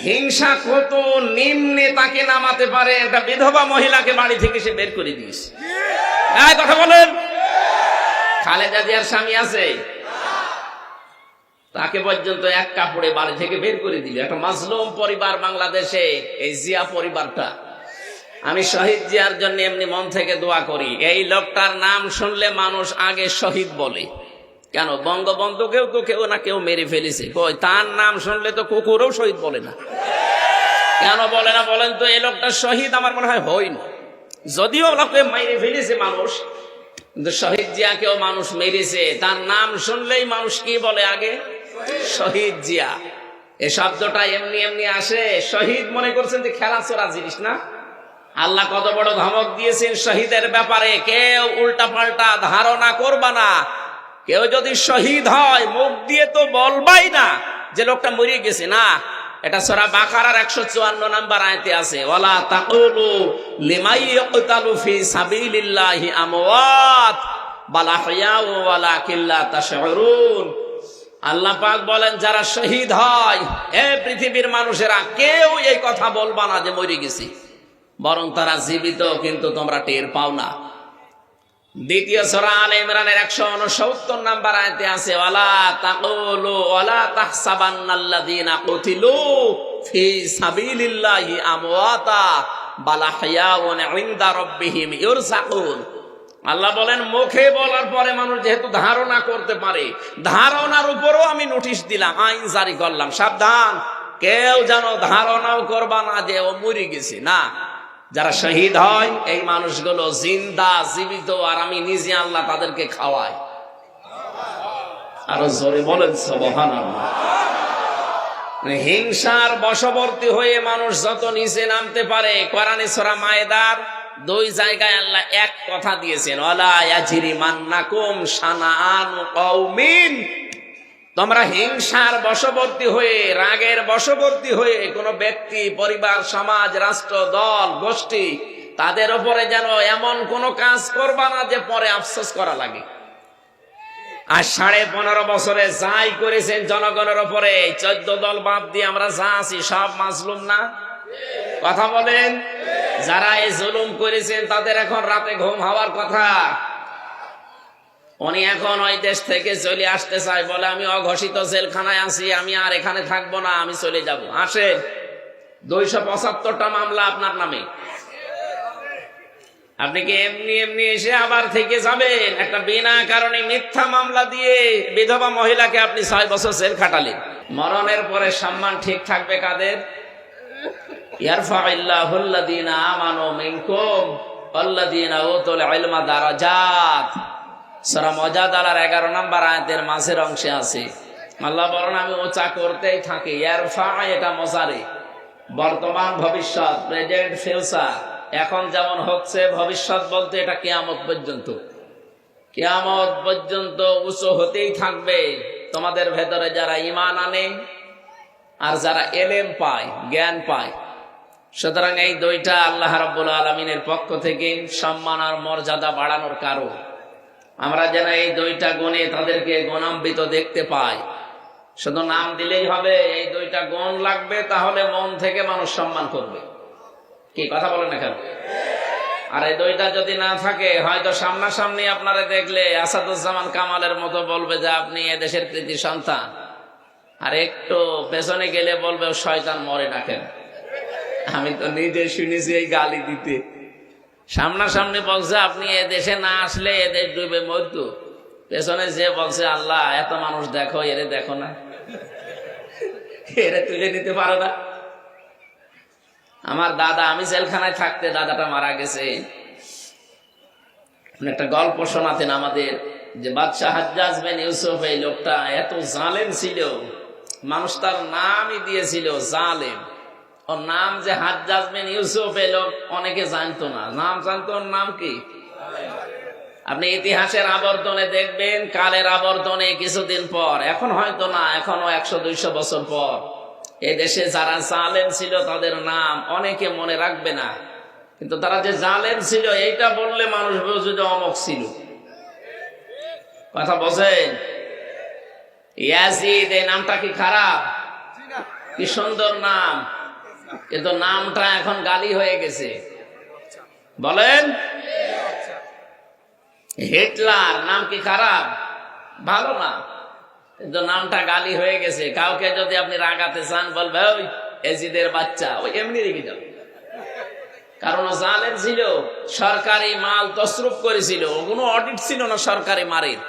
হিংসা কত নিম্নে তাকে নামাতে পারে। একটা বিধবা মহিলাকে বাড়ি থেকে সে বের করে দিয়েছে। কথা বলেন। খালেদা জিয়ার স্বামী আছে, তাকে পর্যন্ত এক কাপড়ে বাড়ি থেকে বের করে দিল। একটা মাজলুম পরিবার বাংলাদেশে, এই জিয়া পরিবারটা। আমি শহীদ জিয়ার জন্য এমনি মন থেকে দোয়া করি। এই লোকটার নাম শুনলে মানুষ আগে শহীদ বলে। কেন? বঙ্গবন্ধুকেও তো কেউ না কেউ মেরে ফেলেছে, কই তার নাম শুনলে তো কুকুরও শহীদ বলে না। কেন বলে না বলেন তো? এই লোকটা শহীদ আমার মনে হয় হয়নি। যদিও লোকে মেরে ফেলেছে মানুষ, কিন্তু শহীদ জিয়াকেও মানুষ মেরেছে। তার নাম শুনলেই মানুষ কি বলে আগে? শহীদ জিয়া। এই শব্দটা এমনি এমনি আসে। শহীদ মনে করছেন যে খেলা চোরা জিনিস না? আল্লাহ কত বড় ধমক দিয়েছেন শহীদের ব্যাপারে। কেউ উল্টা পাল্টা ধারণা করবা না। কেউ যদি শহীদ হয় মুখ দিয়ে তো বলবাই না যে লোকটা মরে গেছে, না। এটা সূরা বাকারার 154 নম্বর আয়াতে আছে, ওয়ালা তাকুলু লিমাই ইয়াকতালু ফি সাবিলিল্লাহি আমওয়াত বাল আহইয়াউ ওয়ালাকিন লা তাশউরুন। আল্লাহ পাক বলেন, যারা শহীদ হয় এই পৃথিবীর মানুষেরা কেউ এই কথা বলবা না যে মরে গেছে, বরং তারা জীবিত, কিন্তু তোমরা টের পাও না। দ্বিতীয় সূরা আলে ইমরানের 169 নম্বর আয়াতে আছে, ওয়ালা তাকুলু ওয়ালা তাহসাবান্নাল্লাযীনা কুতিলু ফি সাবিলিল্লাহি আমওয়াতা বাল আহইয়াউন ইনদা রাব্বিহিম ইরযাকুন। আল্লাহ বলেন, মুখে বলার পরে মানুষ যেহেতু ধারণা করতে পারে, ধারণার উপরও আমি নোটিশ দিলাম, আইন জারি করলাম, সাবধান, কেউ যেন ধারণাও করবা না যে ও মরে গেছে। না, যারা শহীদ হয় এই মানুষগুলো জিন্দা, জীবিত, আর আমি নিজে আল্লাহ তাদেরকে খাওয়াই। আরো জোরে বলেন সুবহানাল্লাহ। হিংসার বশবর্তী হয়ে মানুষ যত নিচে নামতে পারে, কোরআনে সূরা মায়েদার 2 জায়গায় আল্লাহ এক কথা দিয়েছেন, ওয়ালা ইয়াজরিমান্নাকুম শানাআনু কওমিন। তোমরা হিংসার বশবর্তী হয়ে, রাগের বশবর্তী হয়ে কোন ব্যক্তি, পরিবার, সমাজ, রাষ্ট্র, দল, গোষ্ঠী, তাদের উপরে যেন এমন কোন কাজ করবা না যে পরে আফসোস করা লাগে। আর 15.5 বছরে যাই করেছেন জনগণের উপরে, 14 দল বাদ দিয়ে আমরা যা আছি সব মাজলুম না? কথা বলেন। যারা এই জুলুম করেছেন তাদের এখন রাতে ঘুম হওয়ার কথা। উনি এখন ওই দেশ থেকে চলে আসতে চায়, বলে আমি অঘোষিত জেলখানায় আছি, আমি আর এখানে থাকবো না, আমি চলে যাব। আসেন, 275টা মামলা আপনার নামে। আপনি কি এমনি এমনি এসে আবার থেকে যাবেন? একটা বিনা কারণে মিথ্যা মামলা দিয়ে বিধবা মহিলাকে আপনি 6 বছর জেল খাটালেন। মরণের পরে সম্মান ঠিক থাকবে কাদের? ইয়ারফাইল্লাহুল্লাযীনা আমানু মিনকুম ওয়াল্লাযীনা উতুল ইলমা দারাজাত। সূরা মুজাদালার 11 নম্বর আয়াতের মাঝের অংশে আছে, আল্লাহ বলেন, আমি উঁচা করতেই থাকি। ইয়ারফা, এটা মুজারি, বর্তমান, ভবিষ্যৎ, প্রেজেন্ট, ফিউচার। এখন যেমন হচ্ছে, ভবিষ্যৎ বলতে এটা কিয়ামত পর্যন্ত। কিয়ামত পর্যন্ত উঁচু হতেই থাকবে তোমাদের ভেতরে যারা ঈমান আনে আর যারা ইলম পায়, জ্ঞান পায়। সুতরাং এই 2টা আল্লাহ রাব্বুল আলামিনের পক্ষ থেকে সম্মান আর মর্যাদা বাড়ানোর কারণ। আমরা যেন এই 2টা গুণে তাদেরকে গুণান্বিত দেখতে পাই। শুধু নাম দিলেই হবে, এই 2টা গুণ লাগবে, তাহলে মন থেকে মানুষ সম্মান করবে। কি কথা বলেন না কেন? আর এই 2টা যদি না থাকে, হয়তো সামনাসামনি আপনারা দেখলে আসাদুজ্জামান কামালের মতো বলবে যে আপনি এদেশের কৃতি সন্তান, আর একটু পেছনে গেলে বলবে শয়তান মরে না কেন। আমি তো নিজে শুনেছি এই গালি দিতে। সামনাসামনি বলছে আপনি এ দেশে না আসলে এদেশ ডুবে মরতো, পেছনে যে বলছে আল্লাহ এত মানুষ দেখো, এরে দেখো না, এরে তুলে নিতে পারো না। আমার দাদা, আমি জেলখানায় থাকতে দাদাটা মারা গেছে, একটা গল্প শোনাতেন আমাদের, যে বাদশাহ হাজ্জাজ বিন ইউসুফ, এই লোকটা এত জালেম ছিল, মানুষ তার নামই দিয়েছিল জালেম। ওর নাম যে হাজ্জাজ বিন ইউসুফ, এই লোক অনেকে জানতো না, নাম জানতো। ওর নাম কি? আপনি ইতিহাসের আবর্তনে দেখবেন, কালের আবর্তনে কিছুদিন পর, এখন হয়তো না, এখনো 100-200 বছর পর, এই দেশে যারা জালেম ছিল তাদের নাম অনেকে মনে রাখবে না, কিন্তু তারা যে জালেম ছিল এইটা বললে মানুষ বুঝবে যে অমুক ছিল। কথা বোঝেন? ইয়াজিদ, এই নামটা কি খারাপ? কি সুন্দর নাম, কিন্তু নামটা এখন গালি হয়ে গেছে। বলেন, হিটলার নাম কি খারাপ? ভালো না, কিন্তু নামটা গালি হয়ে গেছে। কাউকে যদি আপনি রাগাতে চান, বলবে ওই এজিদের বাচ্চা, ওই এমনি রেখে যাও। কারণ ও জালেম ছিল, সরকারি মাল তসরুপ করেছিল, কোনো অডিট ছিল না সরকারি মারের।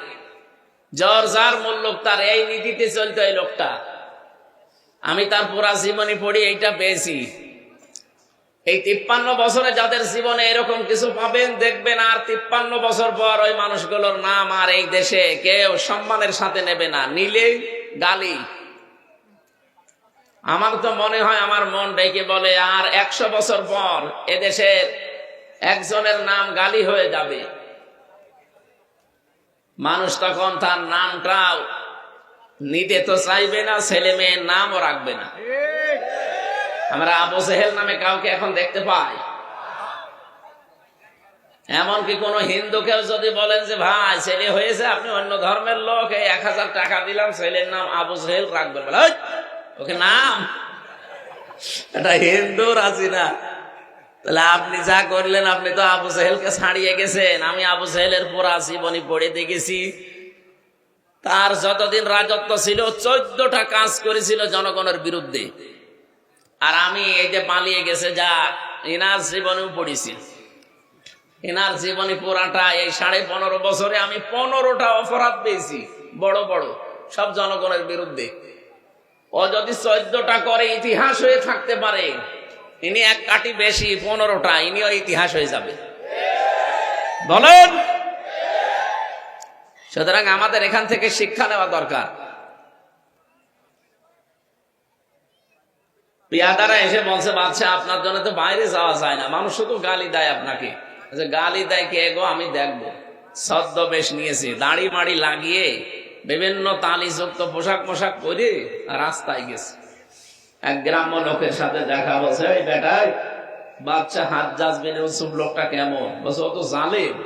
জ্বর যার মূল্য তার, এই নীতিতে চলতো এই লোকটা। আমি তার পুরা জীবনী পড়ি, এইটা পেয়েছি। এই 53 বছরে যাদের জীবনে এরকম কিছু পাবেন, দেখবেন আর 53 বছর পর ওই মানুষগুলোর নাম আর এই দেশে কেউ সম্মানের সাথে নেবে না, নিলে গালি। আমার তো মনে হয়, আমার মন ডেকে বলে, আর 100 বছর পর এদেশের একজনের নাম গালি হয়ে যাবে। মানুষ তখন তার নামটাও নিতে তো চাইবে না, ছেলে মেয়ের নামও রাখবে না। আমরা আবু জেহেল নামে কাউকে এখন দেখতে পাই? এমনকি কোন হিন্দুকেও যদি বলেন যে ভাই ছেলে হয়েছে, আপনি অন্য ধর্মের লোক, এই 1000 টাকা দিলাম, ছেলের নাম আবু জেহেল রাখবেন, বলে ওকে নাম, এটা হিন্দু রাজি না। তাহলে আপনি যা করলেন, আপনি তো আবু জেহেলকে ছাড়িয়ে গেছেন। আমি আবু জেহেলের পুরা জীবনী পড়ে দেখেছি। তার যতদিন রাজত্ব ছিল 14টা কাজ করেছিল জনগণের বিরুদ্ধে। আর আমি এই যে পালিয়ে গেছে, যা এনার জীবনেও পড়েছি। এনার জীবনী পুরাটা, এই 15.5 বছরে আমি 15টা অপরাধ পেয়েছি, বড় বড়, সব জনগণের বিরুদ্ধে। ও যদি 14টা করে ইতিহাস হয়ে থাকতে পারে, ইনি এক কাটি বেশি, 15টা, ইনিও ইতিহাস হয়ে যাবে। বলেন। সুতরাং আমাদের এখান থেকে শিক্ষা নেওয়া দরকার। পিয়াদারা এসে বলছে, বাদশাহ আপনার জন্য তো বাইরে যাওয়া যায় না, মানুষ শুধু গালি দেয় আপনাকে। গালি দেয় কে গো? আমি দেখবো। ছদ্মবেশ নিয়েছে, দাড়ি মাড়ি লাগিয়ে, বিভিন্ন তালিযুক্ত পোশাক পোশাক পরে রাস্তায় গেছে। এক গ্রাম্য লোকের সাথে দেখা, বলছে এই বেটাই বাদশাহ হাজ্জাজ বিন ইউসুফ লোকটা কেমন? বলছে ও তো জালেম।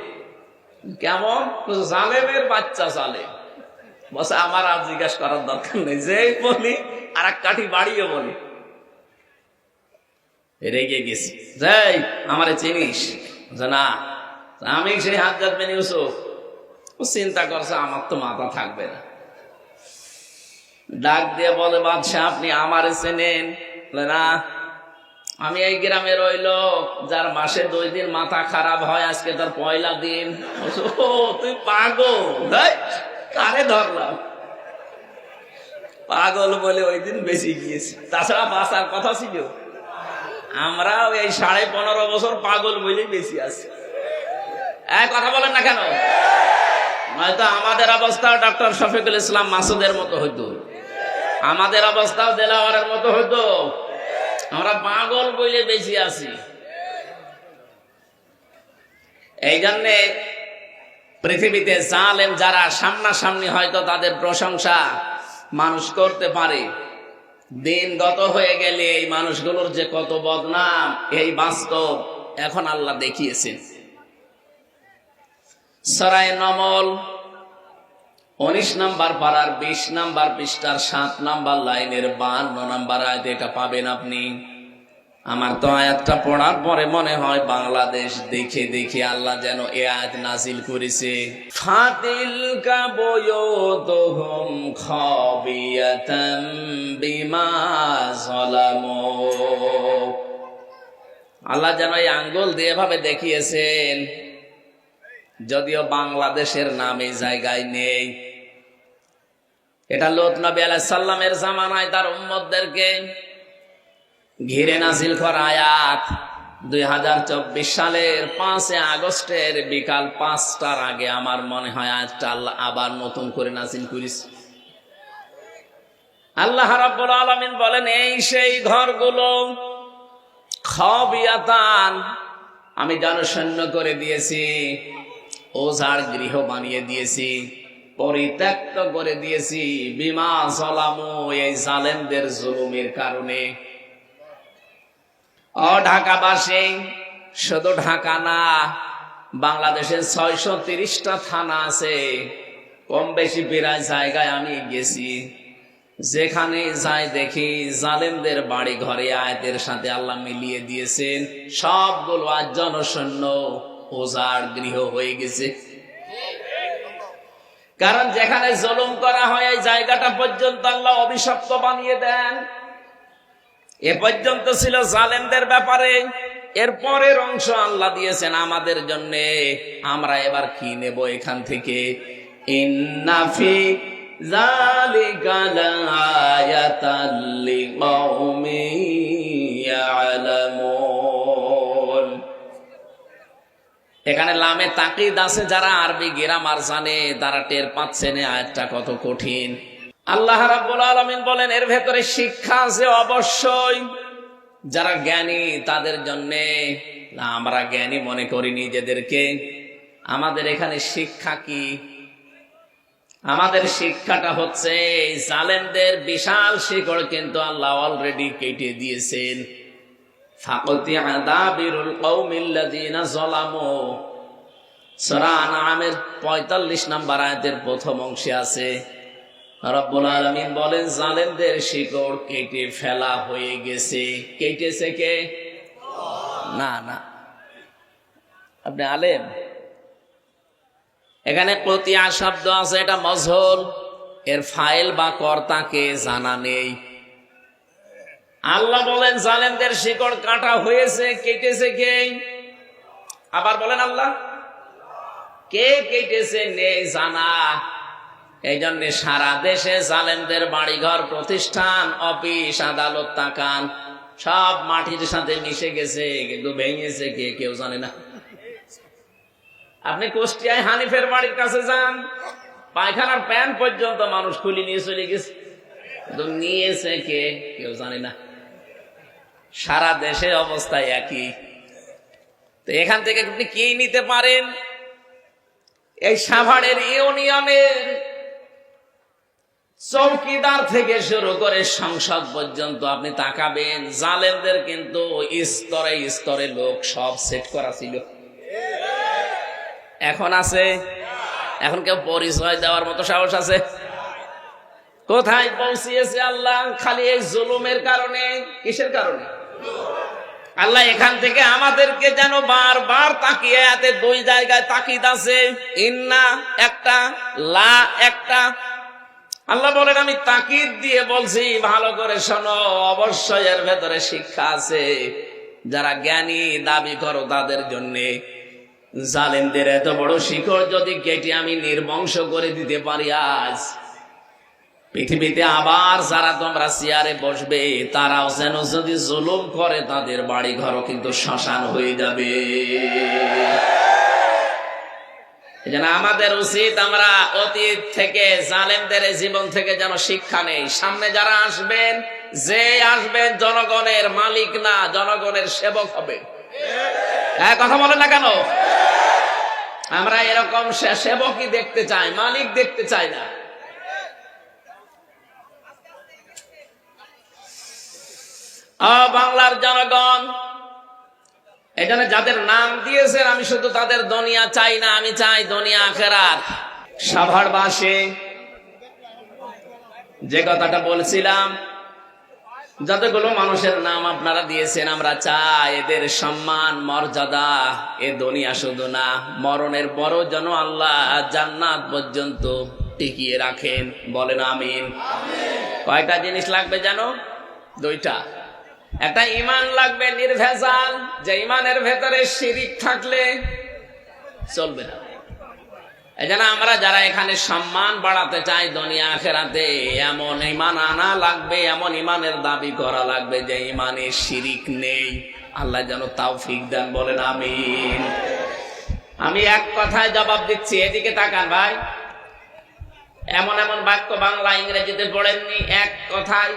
কেমন? জালেমের বাচ্চা জালেম। বলছে আমার আর জিজ্ঞাসা করার দরকার নেই, যে বলি আর এক কাঠি বাড়িয়ে বলি। রেগে গেছি, যাই আমারে চিনিস? না, আমি সেই হাজ্জাজ বিন ইউসুফ। চিন্তা করছে আমার তো মাথা থাকবে না, ডাক দিয়ে বলে, বাদশাহ আপনি আমারে চেনেন? না, আমি এই গ্রামের ওই লোক যার মাসে 2 দিন মাথা খারাপ হয়, আজকে তার পয়লা দিন। ও তুই পাগল? কারে ধরলাম? পাগল বলে ওই দিন বেশি গিয়েছে, তাছাড়া বাঁচার কথা ছিল। আমরাও এই 15.5 বছর পাগল বলেই বেশি আছি। এক কথা বলেন না কেন? নয়তো আমাদের অবস্থাও ডক্টর শফিকুল ইসলাম মাসুদের মতো হইতো, আমাদের অবস্থাও দেলাওয়ারের মতো হইতো। আমরা পাগল বলে বেশি আছি। এই জন্যে পৃথিবীতে জালেম যারা সামনাসামনি হয়তো তাদের প্রশংসা মানুষ করতে পারে, দিন গত হয়ে গেলে এই মানুষগুলোর যে কত বদনাম, এই বাস্তব এখন আল্লাহ দেখিয়েছেন। সূরা নমল 19 নম্বর পারার 20 নম্বর পৃষ্ঠার 7 নম্বর লাইনের 52 নম্বর আয়াতে এটা পাবেন আপনি। আমার তো আয়াতটা পড়ার পরে মনে হয় বাংলাদেশ দেখে দেখে আল্লাহ যেন এই আয়াত নাজিল করেছে। ফাতিল কা বুয়ুতুহুম খাবিয়াতাম বিমা যালামু। আল্লাহ যেন এই আঙ্গুল দিয়ে এভাবে দেখিয়েছেন, যদিও বাংলাদেশের নাম এই জায়গায় নেই। এটা লূত নবী আলাইহিস সালামের জামানায় তার উম্মতদেরকে ঘিরে নাজিল করা আয়াত। 2024 সালের 5 আগস্টের বিকাল 5টার আগে আমার মনে হয় আয়াতটা আল্লাহ আবার নতুন করে নাজিল করেছে। আল্লাহ রাব্বুল আলামিন বলেন, এই সেই ঘরগুলো খাবিয়াতান, আমি জনশূন্য করে দিয়েছি, ওঝার গৃহ বানিয়ে দিয়েছি, পরিত্যক্ত করে দিয়েছি, বিমা যালামু, এই জালেমদের জুলুমের কারণে। ও ঢাকাবাসী, শুধু ঢাকা না, বাংলাদেশের 630টা থানা আছে, কম বেশি প্রায় জায়গায় আমি গেছি। যেখানে যাই দেখি জালেমদের বাড়ি ঘরে আয়াতের সাথে আল্লাহ মিলিয়ে দিয়েছেন, সবগুলো আজ জনশূন্য ওজাড় গৃহ হয়ে গেছে। কারণ যেখানে জুলুম করা হয় এই জায়গাটা পর্যন্ত আল্লাহ অভিশপ্ত বানিয়ে দেন। এ পর্যন্ত ছিল জালেমদের ব্যাপারে, এর পরের অংশ আল্লাহ দিয়েছেন আমাদের জন্য। আমরা এবার কি নেব এখান থেকে? ইন্না ফি যালিকা লাআয়াতাল লিকাউমিন ইয়ালামুন। এখানে লামে তাকিদ আছে, যারা আরবি গ্রামার জানে তারা টের পাচ্ছেন আয়াতটা কত কঠিন। আল্লাহ রাব্বুল আলামিন বলেন এর ভেতরে শিক্ষা আছে অবশ্যই, যারা জ্ঞানী তাদের জন্যে। আমরা জ্ঞানী মনে করি নিজেদেরকে। আমাদের এখানে শিক্ষা কি? আমাদের শিক্ষাটা হচ্ছে জালেমদের বিশাল শিকড় কিন্তু আল্লাহ অলরেডি কেটে দিয়েছেন। ফাকতিয়া দাবিরুল কওমিল্লাযিনা যালামু, সূরা আনআমের ৪৫ নম্বর আয়াতের প্রথম অংশে আছে রব্বুল আলামিন বলেন জালেমদের শিকড় কেটে ফেলা হয়ে গেছে। কেটেছে কে? না না, আপনি আলেম। এখানে কতিয়া শব্দ আছে, এটা মজহুল, এর ফাইল বা কর্তাকে জানা নেই। আল্লাহ বলেন জালেমদের শিকড় কাটা হয়েছে, কেটেছে কে? আবার বলেন আল্লাহ কে কেটেছে নেই জানা। এই জন্য সারা দেশে জালেমদের বাড়িঘর, প্রতিষ্ঠান, অফিস, আদালত তাকান, সব মাটির সাথে মিশে গেছে, কিন্তু ভেঙেছে কে কেউ জানে না। আপনি কুষ্টিয়ায় হানিফের বাড়ির কাছে যান, পায়খানার প্যান পর্যন্ত মানুষ খুলে নিয়ে চলে গেছে, কিন্তু নিয়েছে কে কেউ জানে না। সারা দেশে অবস্থা একই। তো এখান থেকে আপনি কি নিতে পারেন? এই সাভারের ইউনিয়নের চৌকিদার থেকে শুরু করে সংসদ পর্যন্ত আপনি তাকাবেন, জালেমদের কিন্তু স্তরে স্তরে লোক সব সেট করা ছিল। এখন আছে? এখন কেউ পরিচয় দেওয়ার মতো সাহস আছে? কোথায় পৌঁছিয়েছে আল্লাহ? খালি এই জুলুমের কারণে। কিসের কারণে? আল্লাহ এখান থেকে আমাদেরকে যেন বারবার তাকিয়ে, এতে দুই জায়গায় তাকিদ আছে, ইন্না একটা, লা একটা। আল্লাহ বলেন আমি তাকিদ দিয়ে বলছি, ভালো করে শোনো, অবশ্যই এর ভেতরে শিক্ষা আছে। যারা জ্ঞানী দাবি করো তাদের জন্য। জালেমদের এত বড় শিকড় যদি কেটে আমি নির্বংশ করে দিতে পারি, আজ পৃথিবীতে আবার যারা তোমরা চেয়ারে বসবে তারাও যেন যদি জুলুম করে তাদের বাড়ি ঘরও কিন্তু শ্মশান হয়ে যাবে। যেন আমাদের উচিত আমরা অতীত থেকে জালেমদের জীবন থেকে যেন শিক্ষা নেই। সামনে যারা আসবেন, যে আসবেন জনগণের মালিক না, জনগণের সেবক হবে। কথা বলেন না কেন? আমরা এরকম সেবকই দেখতে চাই, মালিক দেখতে চাই না। বাংলার জনগণ, এখানে যাদের নাম দিয়েছেন আমি শুধু তাদের দুনিয়া চাই না, আমি চাই দুনিয়া আখিরাত। সাভারবাসী যে কথাটা বলছিলাম, যতগুলো মানুষের নাম আপনারা দিয়েছেন, আমরা চাই এদের সম্মান মর্যাদা এ দুনিয়া শুধু না, মরণের পরও যেন আল্লাহ জান্নাত পর্যন্ত টিকিয়ে রাখেন। বলেন আমিন। কয়টা জিনিস লাগবে জানো? দুইটা। একটা ঈমান লাগবে নির্ভেজাল, যে ঈমানের ভেতরে শিরিক থাকলে চলবে না। এজন্য আমরা যারা এখানে সম্মান বাড়াতে চাই দুনিয়া আখিরাতে, এমন ঈমান আনা লাগবে, এমন ঈমানের দাবি করা লাগবে যে ঈমানে শিরিক নেই। আল্লাহ যেন তৌফিক দেন। বলেন আমিন। আমি এক কথায় জবাব দিচ্ছি, এদিকে তাকান ভাই। এমন এমন বাক্য বাংলা ইংরেজিতে পড়েননি, এক কথায়,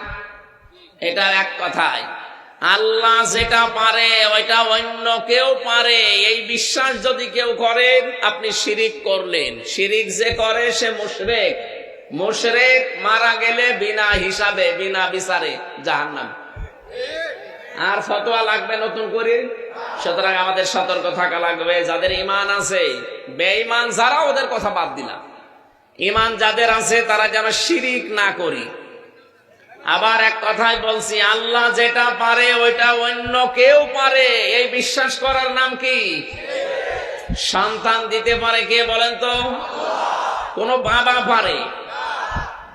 এটা এক কথায়। আল্লাহ যেটা পারে ওইটা অন্য কেউ পারে, এই বিশ্বাস যদি কেউ করেন আপনি শিরিক করলেন। শিরিক যে করে সে মুশরিক। মুশরিক মারা গেলে বিনা হিসাবে, বিনা বিচারে জাহান্নাম। আর ফতোয়া লাগবে নতুন করে? সুতরাং আমাদের সতর্ক থাকা লাগবে। যাদের ঈমান আছে, বেঈমান যারা ওদের কথা বাদ দিলাম, ঈমান যাদের আছে তারা যেন শিরিক না করি। আবার এক কথায় বলছি, আল্লাহ যেটা পারে ওইটা অন্য কেউ পারে, এই বিশ্বাস করার নাম কি? সন্তান দিতে পারে কে বলেন তো? কোন বাবা পারে?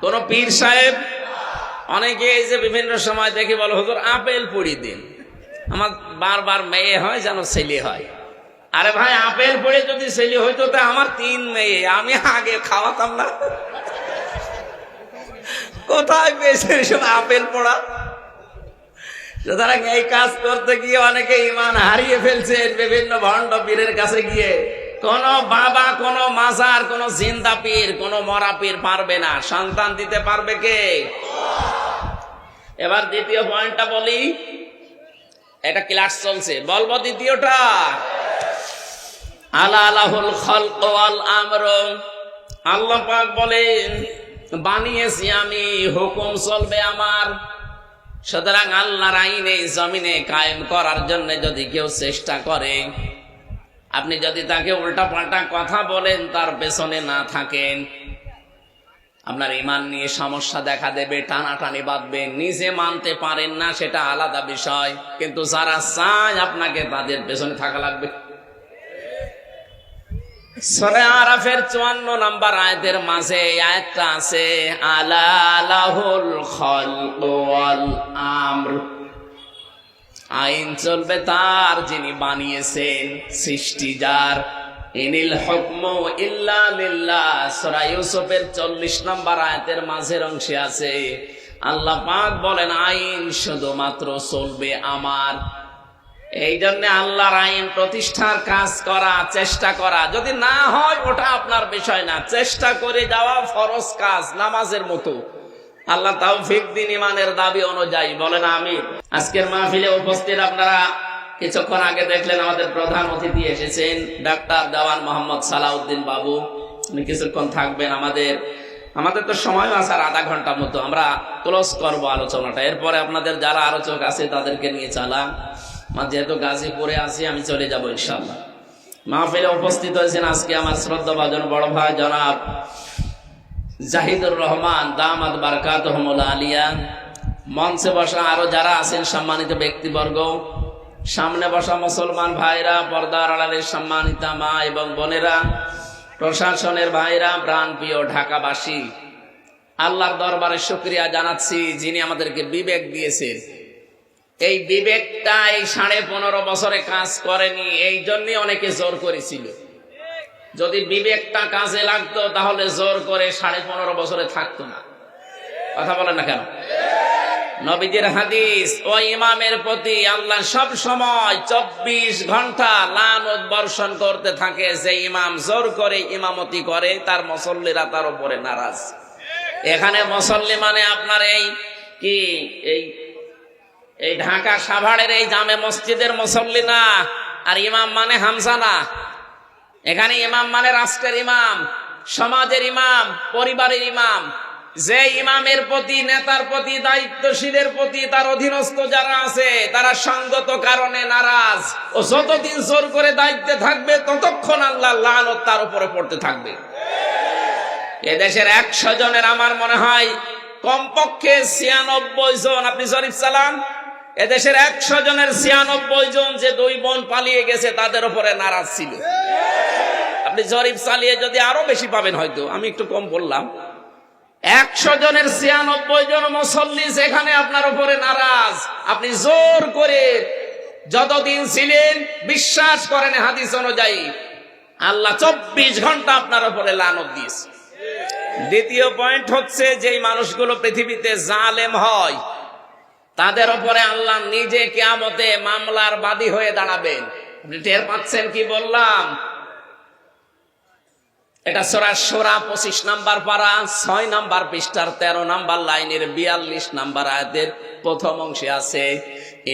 কোন পীর সাহেব? অনেকে এই যে বিভিন্ন সময় দেখে বলে, হুজুর আপেল পুড়ি দিন, আমার বারবার মেয়ে হয় যেন ছেলে হয়। আরে ভাই, আপেল পড়ে যদি ছেলে হইতো তা আমার 3 মেয়ে, আমি আগে খাওয়াতাম না? কোথায় পেয়েছে সব আপেল পড়া? সুতরাং এই কাজ করতে গিয়ে অনেকে ঈমান হারিয়ে ফেলছে বিভিন্ন ভণ্ড পীরের কাছে গিয়ে। কোন বাবা, কোন মাজার, কোন জিন্দা পীর, কোন মরা পীর পারবে না। সন্তান দিতে পারবে কে? এবার দ্বিতীয় পয়েন্টটা বলি, এটা ক্লাস চলছে, বলবো দ্বিতীয়টা। আলাহুল খালক ওয়াল আমর, আল্লাহ পাক বলেন বানিয়েছি আমি, হুকুম চলবে আমার। সুতরাং আল্লাহর আইন এই জমিনে কায়েম করার জন্য যদি কেউ চেষ্টা করে, আপনি যদি তাকে উল্টা পাল্টা কথা বলেন, তার পেছনে না থাকেন, আপনার ঈমান নিয়ে সমস্যা দেখা দেবে, টানাটানি বাঁধবে। নিজে মানতে পারেন না সেটা আলাদা বিষয়, কিন্তু যারা চায় আপনাকে, তাদের পেছনে থাকা লাগবে। সূরা আরাফের 54 নম্বর আয়াতের মাঝে এই আয়াতটা আছে, আলাহুল খালক ওয়াল আমর, আইন চলবে তার যিনি বানিয়েছেন, সৃষ্টি যার। ইনিল হুকমু ইল্লা লিল্লাহ, সূরা ইউসুফের 40 নম্বর আয়াতের মাঝের অংশে আছে, আল্লাহ পাক বলেন আইন শুধুমাত্র চলবে আমার। এই জন্য আল্লাহর আইন প্রতিষ্ঠার কাজ করা, চেষ্টা করা, যদি না হয় ওটা আপনার বিষয় না, চেষ্টা করে যাওয়া ফরজ কাজ, নামাজের মতো। আল্লাহ তাওফিক দিন ঈমানের দাবি অনুযায়ী, বলেন আমিন। আজকের মাহফিলে উপস্থিত আপনারা কিছুক্ষণ আগে দেখলেন আমাদের প্রধান অতিথি এসেছেন, ডাক্তার দেওয়ান মোহাম্মদ সালাউদ্দিন বাবু। উনি কিছুক্ষণ থাকবেন। আমাদের তো সময় আছে আর আধা ঘন্টা মতো, আমরা ক্লোজ করবো আলোচনাটা। এরপরে আপনাদের যারা আলোচক আছে তাদেরকে নিয়ে চালান। যেহেতু গাজীপুরে আছি, আমি চলে যাবো ইনশাআল্লাহ। মাহফিলে উপস্থিত হয়েছেন আজকে আমার শ্রদ্ধাভাজন বড় ভাই জনাব জাহিদুর রহমান দামাত বারকাতুহুল আলিয়া। মঞ্চে বসা আরো যারা আছেন সম্মানিত ব্যক্তিবর্গ, সামনে বসা মুসলমান ভাইরা, পর্দার আড়ালের সম্মানিতা মা এবং বোনেরা, প্রশাসনের ভাইরা, প্রাণপ্রিয় ঢাকাবাসী, আল্লাহর দরবারে শুকরিয়া জানাচ্ছি যিনি আমাদেরকে বিবেক দিয়েছেন। এই বিবেকটা এই 15.5 বছরে কাজ করেনি, এই জন্যই অনেকে জোর করেছিল। যদি বিবেকটা কাজে লাগতো তাহলে জোর করে 15.5 বছরে থাকতো না। কথা বলেন না কেন? নবীজির হাদিস, ওই ইমামের প্রতি আল্লাহ সব সময় 24 ঘন্টা লানত বর্ষণ করতে থাকে। যে ইমাম জোর করে ইমামতি করে, তার মুসল্লিরা তার উপরে নারাজ। এখানে মুসল্লি মানে আপনার এই ঢাকা সাভারের এই জামে মসজিদের মুসল্লি না, আর ইমাম মানে হামজা না। এখানে ইমাম মানে রাষ্ট্রের ইমাম, সমাজের ইমাম, পরিবারের ইমাম। যে ইমামের প্রতি, নেতার প্রতি, দায়িত্বশীলের প্রতি, তার অধীনস্থ যারা আছে তারা সঙ্গত কারণে নারাজ, ও যতদিন জোর করে দায়িত্বে থাকবে ততক্ষণ আল্লাহ লানত তার উপরে পড়তে থাকবে। এদেশের 100 জনের আমার মনে হয় কমপক্ষে 96 জন, আপনি শরীফ সালাম, এদেশের 100 জনের 96 জন যে 2 বোন পালিয়ে গেছে তাদের উপরে নারাজ ছিল। আপনি জরিপ চালিয়ে যদি আরো বেশি পাবেন, হয়তো আমি একটু কম বললাম। 100 জনের 96 জন মুসল্লি যেখানে আপনার উপরে নারাজ, আপনি জোর করে যতদিন ছিলেন, বিশ্বাস করেন হাদিস অনুযায়ী আল্লাহ 24 ঘন্টা আপনার উপরে লানত দিয়েছে। দ্বিতীয় পয়েন্ট হচ্ছে, যেই মানুষগুলো পৃথিবীতে জালেম হয় তাদের উপরে আল্লাহ নিজে কিয়ামতে মামলার বাদী হয়ে দাঁড়াবেন। আপনি টের পাচ্ছেন কি বললাম? এটা সূরা শুরা 25 নম্বর পারা 6 নম্বর পৃষ্ঠার 13 নম্বর লাইনের 42 নম্বর আয়াতের প্রথম অংশে আছে,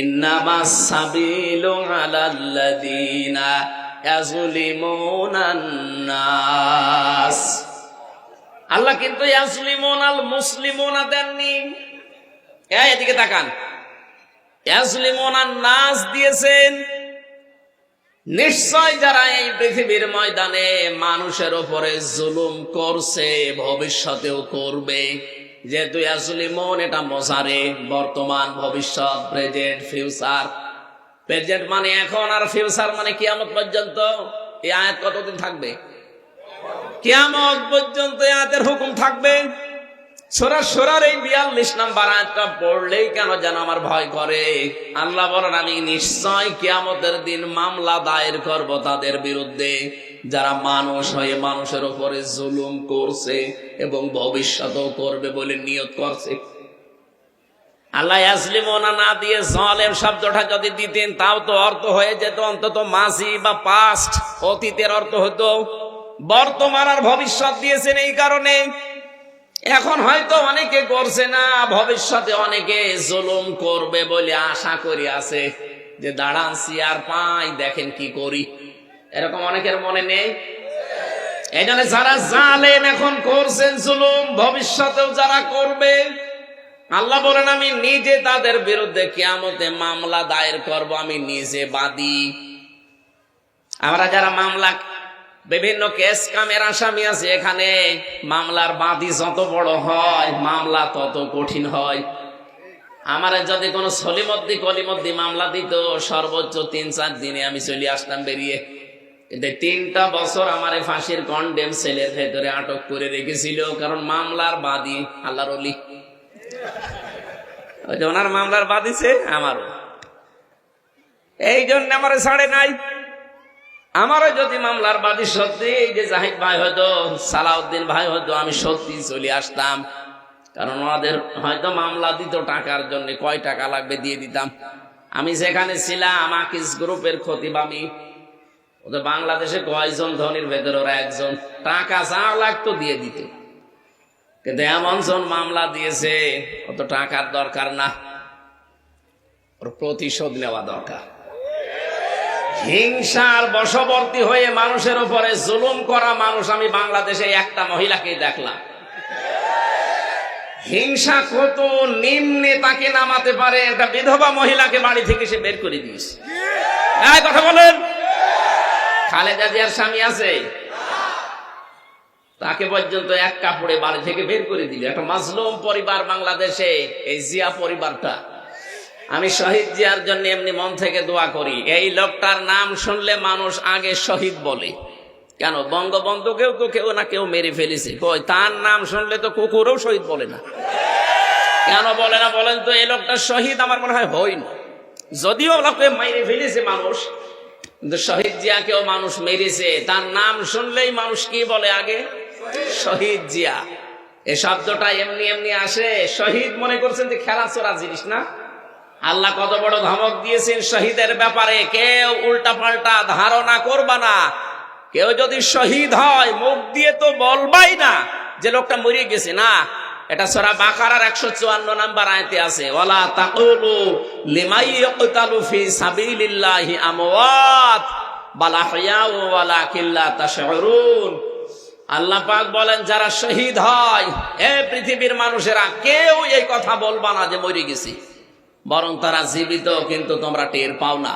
ইন্নামাস সাবিলু আলাল্লাযিনা ইয়াজলিমুনান নাস। আল্লাহ কিন্তু ইয়াজলিমুনাল মুসলিমুনা দেননি। এদিকে তাকান, ইয়াজলিমুনান নাস দিয়েছেন। নিশ্চয় যারা এই পৃথিবীর ময়দানে মানুষের উপরে জুলুম করছে, ভবিষ্যতেও করবে, যেহেতু ইয়াসলিমুন এটা মোজারে, বর্তমান, ভবিষ্যৎ, প্রেজেন্ট, ফিউচার। প্রেজেন্ট মানে এখন, আর ফিউচার মানে কিয়ামত পর্যন্ত। এই আয়াত কতদিন থাকবে? কিয়ামত পর্যন্ত এই আয়াতের হুকুম থাকবে। সূরার এই 42 নম্বর আয়াতটা পড়লেই কেন যেন আমার ভয় করে। আল্লাহ বলেন, আমি নিশ্চয় কিয়ামতের দিন মামলা দায়ের করব তাদের বিরুদ্ধে যারা মানুষ হয়ে মানুষের উপরে জুলুম করছে এবং ভবিষ্যতেও করবে বলে নিয়ত করছে। আল্লাহ ইয়াসলিমুনা না দিয়ে জালেম শব্দটা যদি দিতেন তাও তো অর্থ হয়ে যেত অন্তত মাজি বা পাস্ট, অতীতের অর্থ হতো। বর্তমান আর ভবিষ্যৎ দিয়েছেন এই কারণে এখন হয়তো অনেকে করছে না, ভবিষ্যতে অনেকে জুলুম করবে বলে আশা করি আছে যে দাঁড়ান সিয়ার পাই দেখেন কি করি, এরকম অনেকের মনে নেই। এই জন্য যারা জালেম এখন করছেন জুলুম, ভবিষ্যতেও যারা করবে, আল্লাহ বলেন আমি নিজে তাদের বিরুদ্ধে কিয়ামতে মামলা দায়ের করব, আমি নিজে বাদী। আমরা যারা মামলা বিভিন্ন কেস কামের আসামি আছে, এখানে মামলার বাদী যত বড় হয় মামলা তত কঠিন হয়। আমার যদি কোনো সলিমদ্দি কলিমদ্দি মামলা দিত, সর্বোচ্চ 3-4 দিনে আমি চলে আসতাম বেরিয়ে। কিন্তু 3টা বছর আমার ফাঁসির কন্ডেম সেলের ভেতরে আটক করে রেখেছিল, কারণ মামলার বাদী আল্লাহর ওলি। ওনার মামলার বাদীছে আমারও, এই জন্য আমার ছাড়ে নাই। আমারও যদি মামলার বাদী সত্যি এই যে জাহিদ ভাই হয়তো, সালাউদ্দিন ভাই হয়তো, আমি সত্যি চলে আসতাম, কারণ ওনাদের হয়তো মামলা দিত টাকার জন্য, কয় টাকা লাগবে দিয়ে দিতাম। আমি যেখানে ছিলাম আকিস গ্রুপের খতিব আমি, ওদের বাংলাদেশে কয়জন ধনির ভেতরে ওরা একজন, টাকা যা লাগতো দিয়ে দিত। কিন্তু এমন জন মামলা দিয়েছে অত টাকার দরকার না, ওর প্রতিশোধ নেওয়া দরকার। হিংসার বশবর্তী হয়ে মানুষের উপরে জুলুম করা মানুষ আমি বাংলাদেশে একটা মহিলাকে দেখলাম। হিংসা কত নিম্নে তাকে নামাতে পারে, একটা বিধবা মহিলাকে বাড়ি থেকে সে বের করে দিয়েছে। কথা বলেন, খালেদা জিয়ার স্বামী আছে, তাকে পর্যন্ত এক কাপড়ে বাড়ি থেকে বের করে দিল। একটা মাজলুম পরিবার বাংলাদেশে, এই জিয়া পরিবারটা। আমি শহীদ জিয়ার জন্য এমনি মন থেকে দোয়া করি। এই লোকটার নাম শুনলে মানুষ আগে শহীদ বলে কেন? বঙ্গবন্ধুকেও তো কেউ না কেউ মেরে ফেলেছে, কই তার নাম শুনলে তো কুকুরও শহীদ বলে না। কেন বলে না বলেন তো? এই লোকটা শহীদ আমার মনে হয় হয়নি, যদিও লোকে মেরে ফেলেছে মানুষ, কিন্তু শহীদ জিয়াকেও মানুষ মেরেছে। তার নাম শুনলেই মানুষ কি বলে আগে? শহীদ জিয়া। এই শব্দটা এমনি এমনি আসে। শহীদ মনে করছেন যে খেলা চোরা জিনিস না? আল্লাহ কত বড় ধমক দিয়েছেন শহীদের ব্যাপারে, কেউ উল্টা পাল্টা ধারণা করবা না। কেউ যদি শহীদ হয় মুখ দিয়ে তো বলবাই না যে লোকটা মরে গেছে, না। এটা সূরা বাকারার 154 নম্বর আয়াতে আছে, ওয়ালা তাকুলু লিমাই ইয়াকতালু ফি সাবিলিল্লাহি আমওয়াত বাল আহইয়াউ ওয়ালাকিন লা তাশউরুন। আল্লাহ পাক বলেন যারা শহীদ হয়, এ পৃথিবীর মানুষেরা, কেউ এই কথা বলবা না যে মরে গেছে, বরং তারা জীবিত, কিন্তু তোমরা টের পাও না।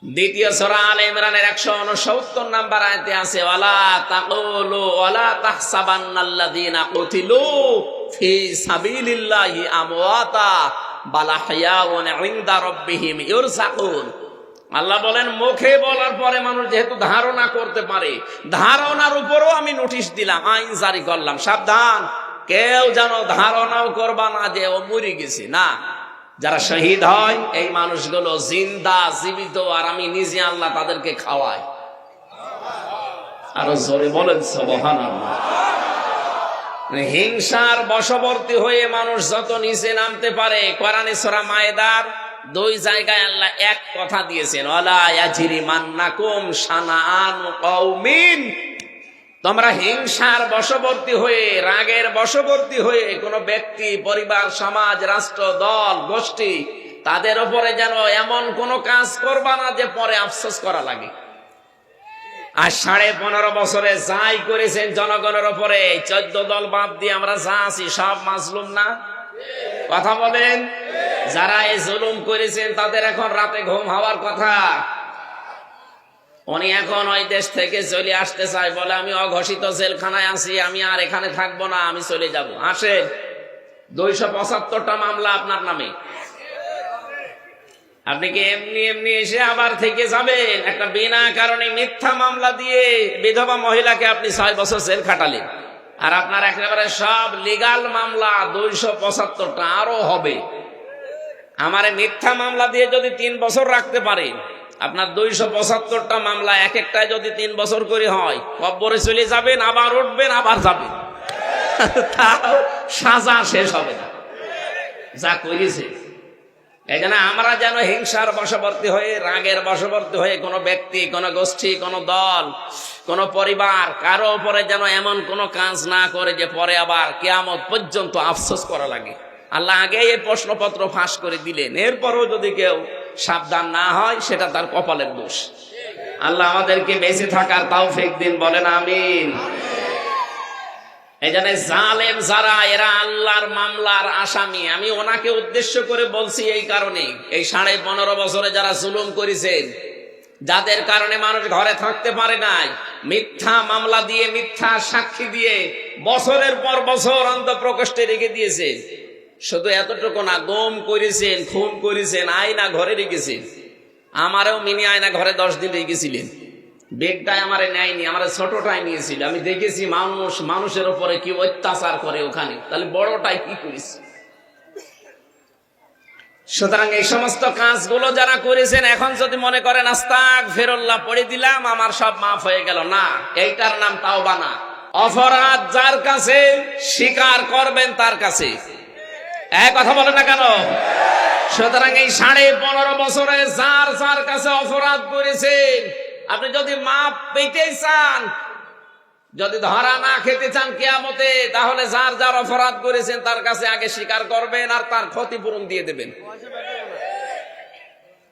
দ্বিতীয় সূরা আলে ইমরানের 169 নম্বর আয়াতে আছে, ওয়ালা তাকুলু ওয়ালা তাহসাবান্নাল্লাযীনা কুতিলু ফি সাবিলিল্লাহি আমওয়াতা বাল আহইয়াউন ইনদা রাব্বিহিম ইরযাকুন। আল্লাহ বলেন মুখে বলার পরে মানুষ যেহেতু ধারণা করতে পারে, ধারণার উপরও আমি নোটিশ দিলাম, আইন জারি করলাম, সাবধান, কেউ যেন ধারণাও করবা না যে ও মরে গেছে, না। যারা শহীদ হয় এই মানুষগুলো জিন্দা, জীবিত, আর আমি নিজে আল্লাহ তাদেরকে খাওয়াই। আরো জোরে বলেন সুবহানাল্লাহ। হিংসার বশবর্তী হয়ে মানুষ যত নিচে নামতে পারে, কোরআনে সূরা মায়েদার 2 জায়গায় আল্লাহ এক কথা দিয়েছেন, ওয়ালা ইয়াজরিমান্নাকুম শানাআনু কওমিন। তোমরা হিংসার বশবর্তী হয়ে, রাগের বশবর্তী হয়ে কোন ব্যক্তি, পরিবার, সমাজ, রাষ্ট্র, দল, গোষ্ঠী, তাদের উপরে যেন এমন কোন কাজ করবা না যে পরে আফসোস করা লাগে। আর 15.5 বছরে যাই করেছেন জনগণের উপরে, 14 দল বাদ দিয়ে আমরা যা আছি সব মাজলুম না? কথা বলেন। যারা এই জুলুম করেছেন তাদের এখন রাতে ঘুম হওয়ার কথা। উনি এখন ওই দেশ থেকে চলে আসতে চায়, বলে আমি অঘোষিত জেলখানায় আছি, আমি আর এখানে থাকবো না, আমি চলে যাব। আসে, 275টা মামলা আপনার নামে। আপনি কি এমনি এমনি এসে আবার থেকে যাবেন? একটা বিনা কারণে মিথ্যা মামলা দিয়ে বিধবা মহিলাকে আপনি 6 বছর জেল খাটালেন, আর আপনার একেবারে সব লিগাল মামলা 275টা আরো হবে। আমারে মিথ্যা মামলা দিয়ে যদি 3 বছর রাখতে পারেন, আপনার 275টা মামলা এক একটায় যদি 3 বছর করে হয়, কব্বরে চলে যাবেন, আবার উঠবেন, আবার যাবেন, তাও সাজা শেষ হবে না যা করেছে। এই জন্য আমরা যেন হিংসার বশবর্তী হয়ে, রাগের বশবর্তী হয়ে কোনো ব্যক্তি, কোনো গোষ্ঠী, কোনো দল, কোনো পরিবার কারো উপরে যেন এমন কোনো কাজ না করে যে পরে আবার কিয়ামত পর্যন্ত আফসোস করা লাগে। আল্লাহ আগে এই প্রশ্নপত্র ফাঁস করে দিলেন, এরপরও যদি কেউ সাবধান না হয় সেটা তার কপালের দোষ। আল্লাহ আমাদেরকে বেঁচে থাকার তৌফিক দিন, বলেন আমিন। এই জন্য জালেম যারা, এরা আল্লাহর মামলার আসামি। আমি ওনাকে উদ্দেশ্য করে বলছি এই কারণে, এই 15.5 বছরে যারা জুলুম করেছেন, যাদের কারণে মানুষ ঘরে থাকতে পারে নাই, মিথ্যা মামলা দিয়ে, মিথ্যা সাক্ষী দিয়ে বছরের পর বছর অন্তঃপ্রকোষ্ঠে রেখে দিয়েছে। শুধু এতটুকু না, গম করেছেন, খুন করেছেন, আয়না ঘরে রেখেছেন। আমারও মিনি আয়না ঘরে 10 দিন রেখেছিলেন। বেগটাই আমারে নেয়নি, আমার ছোটটাই নিয়েছিল। আমি দেখেছি মানুষ মানুষের উপরে কি অত্যাচার করে ওখানে, তাহলে বড়টাই কি করেছে। সুতরাং এই সমস্ত কাজগুলো যারা করেছেন, এখন যদি মনে করেন আস্তাগফিরুল্লাহ পড়ে দিলাম আমার সব মাফ হয়ে গেল, না, এইটার নাম তাওবা না। অপরাধ যার কাছে, স্বীকার করবেন তার কাছে। এক কথা বলে না কেন? সুতরাং এই 15.5 বছরে যার যার কাছে অপরাধ করেছেন, আপনি যদি মাপ পেতে চান, যদি ধরা না খেতে চান কিয়ামতে, তাহলে যার যার অপরাধ করেছেন তার কাছে আগে স্বীকার করবেন আর তার ক্ষতিপূরণ দিয়ে দেবেন।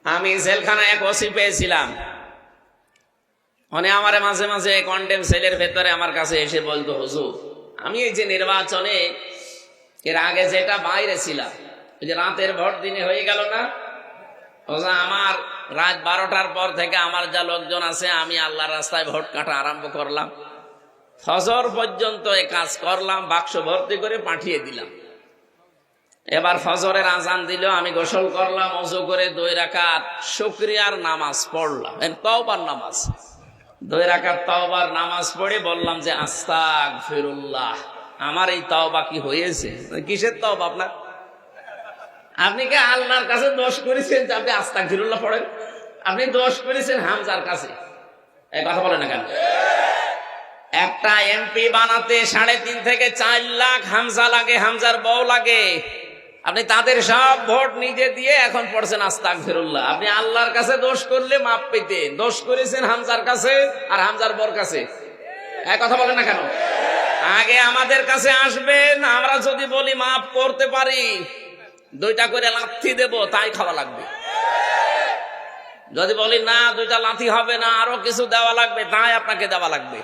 আমি জেলখানায় এক ওসি পেয়েছিলাম, মানে আমারে মাঝে মাঝে কন্ডেম সেলের ভেতরে আমার কাছে এসে বলতো, হুজুর আমি এই যে নির্বাচনে এর আগে যেটা বাইরে ছিলাম, ওই যে রাতের ভোট দিনে হয়ে গেল না, আমার রাত 12টার পর থেকে আমার যা লোকজন আছে, আমি আল্লাহর রাস্তায় ভোট কাটা আরম্ভ করলাম। ফজর পর্যন্ত এই কাজ করলাম, বাক্স ভর্তি করে পাঠিয়ে দিলাম। এবার ফজরের আজান দিল, আমি গোসল করলাম, ওযু করে 2 রাকাত শুকরিয়ার নামাজ পড়লাম, তওবার নামাজ। 2 রাকাত তওবার নামাজ পড়ে বললাম যে আস্তাগফিরুল্লাহ। আমার এই তওবা কি হয়েছে? কিসের তওবা আপনার? আপনি কি আল্লাহর কাছে দোষ করেছেন যে আপনি আস্তাগফিরুল্লাহ পড়েন? আপনি দোষ করেছেন হামজার কাছে। এই কথা বলেন না কেন? একটা এমপি বানাতে 3.5 থেকে 4 লাখ হামজা লাগে, হামজার বউ লাগে। আপনি তাদের সব ভোট নিজে দিয়ে এখন পড়ছেন আস্তাগফিরুল্লাহ। আপনি আল্লাহর কাছে দোষ করলে মাপ পেতেন, দোষ করেছেন হামজার কাছে আর হামজার বউর কাছে। এই কথা বলেন না কেন? আগে আমাদের কাছে আসবেন, আমরা যদি বলি মাপ করতে পারি, 2টা করে লাথি দেব, তাই খাওয়া লাগবে। যদি বলি না 2টা লাথি হবে না, আরো কিছু দেওয়া লাগবে, তাই আপনাকে দেওয়া লাগবে।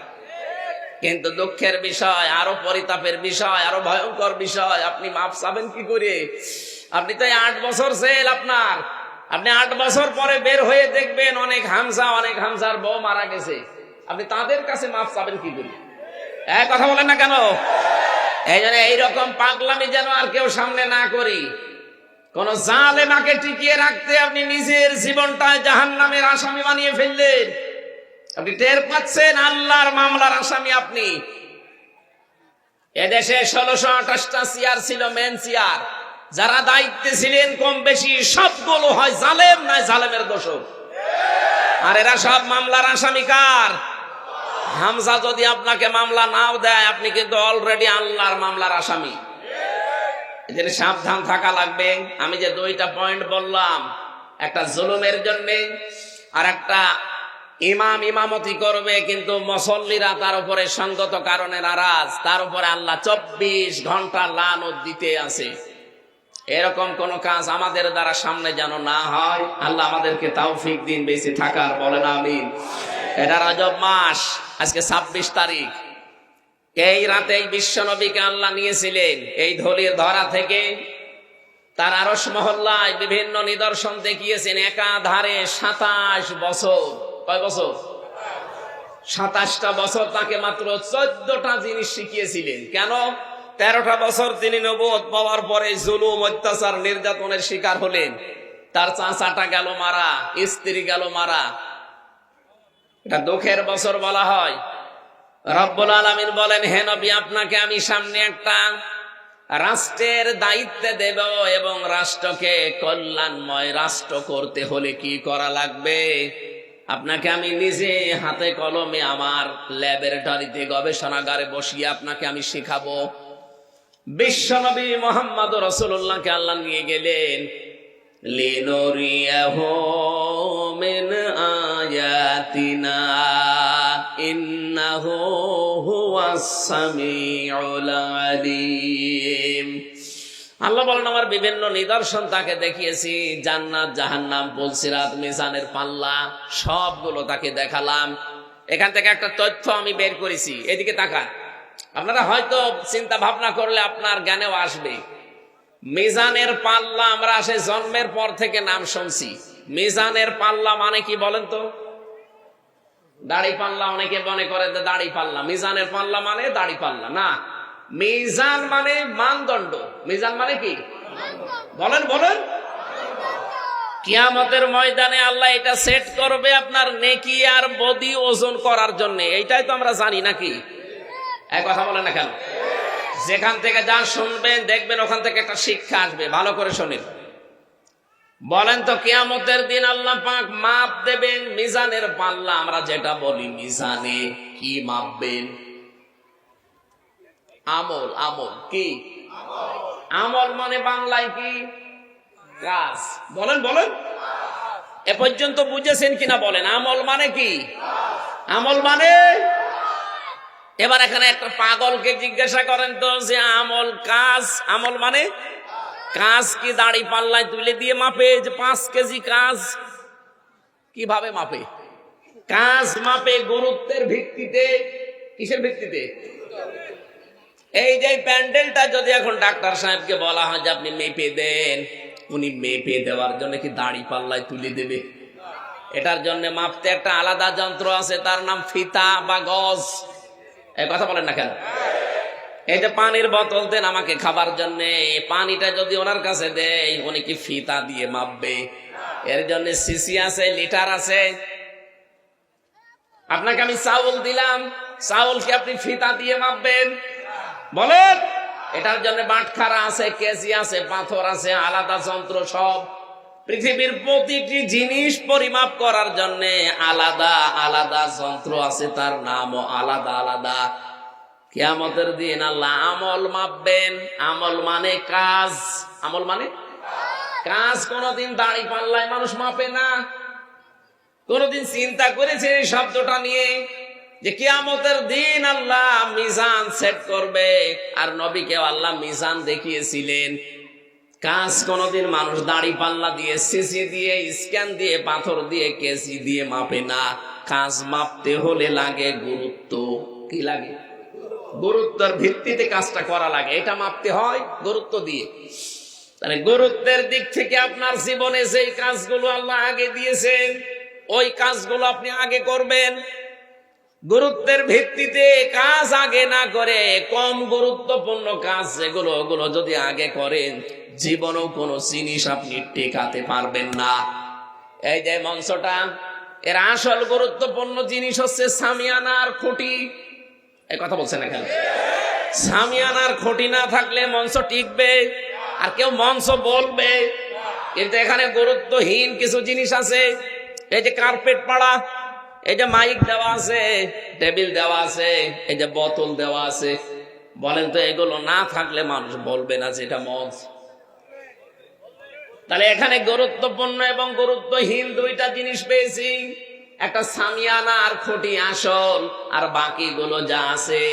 কিন্তু দুঃখের বিষয়, আরো পরিতাপের বিষয়, আরো ভয়ঙ্কর বিষয়, আপনি মাপ চাবেন কি করে? আপনি তো 8 বছর জেল আপনার। আপনি 8 বছর পরে বের হয়ে দেখবেন অনেক হামজার বউ মারা গেছে। আপনি তাদের কাছে মাপ চাবেন কি করে? এক কথা বলেন না কেন? এই জন্য এইরকম পাগলামি যেন আর কেউ সামনে না করি। কোন জালেমাকে টিকিয়ে রাখতে আপনি নিজের জীবনটা জাহান্নামের আসামি বানিয়ে ফেললেন। আপনি টের পাচ্ছেন আল্লাহর মামলার আসামি আপনি। এদেশে 1628টা চেয়ার ছিল, মেন চেয়ার। যারা দায়িত্বে ছিলেন কম বেশি সবগুলো হয় জালেম, নয় জালেমের দোষর। আর এরা সব মামলার আসামি কার? হামজা যদি আপনাকে মামলা নাও দেয়, আপনি কিন্তু অলরেডি আল্লাহর মামলার আসামি। এদের সাবধান থাকা লাগবে। আমি যে 2টা পয়েন্ট বললাম, একটা জুলুমের জন্য, আর একটা ইমাম ইমামতি করবে কিন্তু মুসল্লিরা তার উপরে সঙ্গত কারণে নারাজ, তার উপরে আল্লাহ 24 ঘন্টা লানত দিতে আছে। এরকম কোন কাজ আমাদের দ্বারা সামনে যেন না হয়। আল্লাহ আমাদেরকে তৌফিক দিন বেঁচে থাকার, বলেন আমিন। এটা রজব মাস, আজকে 26 তারিখ। এই রাতে বিশ্ব নবীকে আল্লাহ নিয়েছিলেন এই ধলির ধরা থেকে। তার আরশ মহল্লায় বিভিন্ন নিদর্শন দেখিয়েছেন। একাধারে 27 বছর। কয় বছর? 27টা বছর তাকে মাত্র 14টা জিনিস শিখিয়েছিলেন। কেন? 13টা বছর তিনি নবুয়ত পাওয়ার পরে জুলুম, অত্যাচার, নির্যাতনের শিকার হলেন। তার চাচাটা গেল মারা, স্ত্রী গেল মারা। এটা দুঃখের বছর বলা হয়। রব্বুল আলামিন বলেন, হে নবী, আপনাকে আমি সামনে একটা রাষ্ট্রের দায়িত্ব দেব এবং রাষ্ট্রকে কল্যাণময় রাষ্ট্র করতে হলে কি করা লাগবে আপনাকে আমি নিজে হাতে কলমে আমার ল্যাবরেটরিতে গবেষণাগারে বসিয়ে আপনাকে আমি শেখাবো। বিশ্বনবী মুহাম্মদ রাসূলুল্লাহকে আল্লাহ নিয়ে গেলেন, লিনুরিয়াহু মিন আয়াতিনা ইন্নাহু হুয়াস সামিউল আলিম। আল্লাহ বলেন, আমার বিভিন্ন নিদর্শন তাকে দেখিয়েছি, জান্নাত, জাহান্নাম, পুলসিরাত, মিজানের পাল্লা, সবগুলো তাকে দেখালাম। এখান থেকে একটা তথ্য আমি বের করেছি, এদিকে তাকান। আপনারা হয়তো চিন্তা ভাবনা করলে আপনার জ্ঞানেও আসবে। মিজানের পাল্লা আমরা সে জন্মের পর থেকে নাম শুনছি। মিজানের পাল্লা মানে কি বলেন তো? দাড়ি পাল্লা। অনেকে মনে করে দাড়ি পাল্লা। মিজানের পাল্লা মানে দাড়ি পাল্লা না। মিজান মানে মানদণ্ড। মিজান মানে কি বলেন বলেন? কিয়ামতের ময়দানে আল্লাহ এটা সেট করবে আপনার নেকি আর বদি ওজন করার জন্য। এইটাই তো আমরা জানি নাকি? এক কথা বলেন না কেন? যেখান থেকে যা শুনবেন দেখবেন ওখান থেকে একটা শিক্ষা আসবে। ভালো করে শোনেন। বলেন তো, কিয়ামতের দিন আল্লাহ পাক মাপ দেবেন মিজানের পাল্লা। আমরা যেটা বলি মিজানে, কি মাপবেন? আমল। আমল কি? আমল মানে বাংলায় কি? কাজ। বলেন বলেন, এ পর্যন্ত বুঝেছেন কিনা বলেন? আমল মানে কি? আমল মানে, এবার এখানে একটা পাগলকে জিজ্ঞাসা করেন তো যে আমল কাজ, আমল মানে কাজ কি দাড়ি পাল্লায় তুলে দিয়ে মাপে যে 5 কেজি কাজ? কিভাবে মাপে? কাজ মাপে গুরুত্বের ভিত্তিতে। কিসের ভিত্তিতে? এই যে প্যান্ডেলটা যদি এখন ডাক্তার সাহেবকে বলা হয় যে আপনি মেপে দেন, উনি মেপে দেওয়ার জন্য কি দাড়ি পাল্লায় তুলে দেবে? এটার জন্য মাপতে একটা আলাদা যন্ত্র আছে, তার নাম ফিতা বা গজ। এই কথা বলেন না কেন? এই যে পানির বোতল দেন আমাকে খাবার জন্য, পানিটা যদি ওনার কাছে দেয়, উনি কি ফিতা দিয়ে মাপবে? এর জন্য সিসি আছে, লিটার আছে। আপনাকে আমি চাউল দিলাম, চাউল কি আপনি ফিতা দিয়ে মাপবেন? বলেন। এটার জন্য বাটখারা আছে, কেজি আছে, পাথর আছে, আলাদা যন্ত্র সব। পৃথিবীর প্রতিটি জিনিস পরিমাপ করার জন্য আলাদা আলাদা যন্ত্র আছে, তার নামও আলাদা আলাদা। কিয়ামতের দিন আল্লাহ আমল মাপবেন। আমল মানে কাজ। আমল মানে কাজ। কোনদিন দাড়ি পাল্লায় মানুষ মাপে না। কোনদিন চিন্তা করেছে এই শব্দটা নিয়ে যে কিয়ামতের দিন আল্লাহ মিজান সেট করবে? আর নবীকে আল্লাহ মিজান দেখিয়েছিলেন। কাজ কোনদিন মানুষ দাড়ি পাল্লা দিয়ে, সিসি দিয়ে, স্ক্যান দিয়ে, পাথর দিয়ে, কেজি দিয়ে মাপে না। কাজ মাপতে হলে লাগে গুরুত্ব। কি লাগে? গুরুত্বের ভিত্তিতে কাজটা করা লাগে। এটা মাপতে হয় গুরুত্ব দিয়ে। তাহলে গুরুত্বের দিক থেকে আপনার জীবনে যেই কাজগুলো আল্লাহ আগে দিয়েছেন, ওই কাজগুলো আপনি আগে করবেন। গুরুত্বের ভিত্তিতে কাজ আগে না করে কম গুরুত্বপূর্ণ কাজ যেগুলো, ওগুলো যদি আগে করেন, জীবনেও কোনো জিনিস আপনি টেকাতে পারবেন না। এই যে মঞ্চটা, এর আসল গুরুত্বপূর্ণ জিনিস হচ্ছে সামিয়ানার খুঁটি। এই কথা বলছেন না কেন? সামিয়ানার খুঁটি না থাকলে মঞ্চ টিকবে আর কেউ মঞ্চ বলবে। কিন্তু এখানে গুরুত্বহীন কিছু জিনিস আছে। এই যে কার্পেট পাড়া, এই যে মাইক দেওয়া আছে, টেবিল দেওয়া আছে, এই যে বোতল দেওয়া আছে। বলেন তো, এগুলো না থাকলে মানুষ বলবে না যে এটা মঞ্চ। তাহলে এখানে গুরুত্বপূর্ণ এবং গুরুত্বহীন দুইটা জিনিস পেয়েছি। একটা সামিয়ানা আর খুঁটি আসল, আর বাকিগুলো যা আছে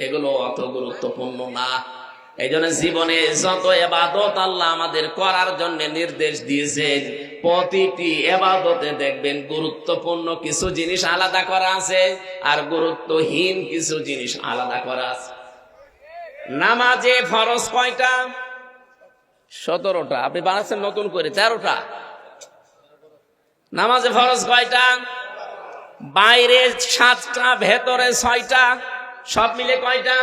এগুলো অত গুরুত্বপূর্ণ না। এই জন্য জীবনে যত ইবাদত আল্লাহ আমাদের করার জন্য নির্দেশ দিয়েছেন, প্রতিটি ইবাদতে দেখবেন গুরুত্বপূর্ণ কিছু জিনিস আলাদা করা আছে আর গুরুত্বহীন কিছু জিনিস আলাদা করা আছে। নামাজে ফরজ কয়টা? 17টা। আপনি বানাচ্ছেন নতুন করে 13টা। নামাজে ফরজ কয়টা? বাইরে 7টা, ভেতরে 6টা, সব মিলে কয়টা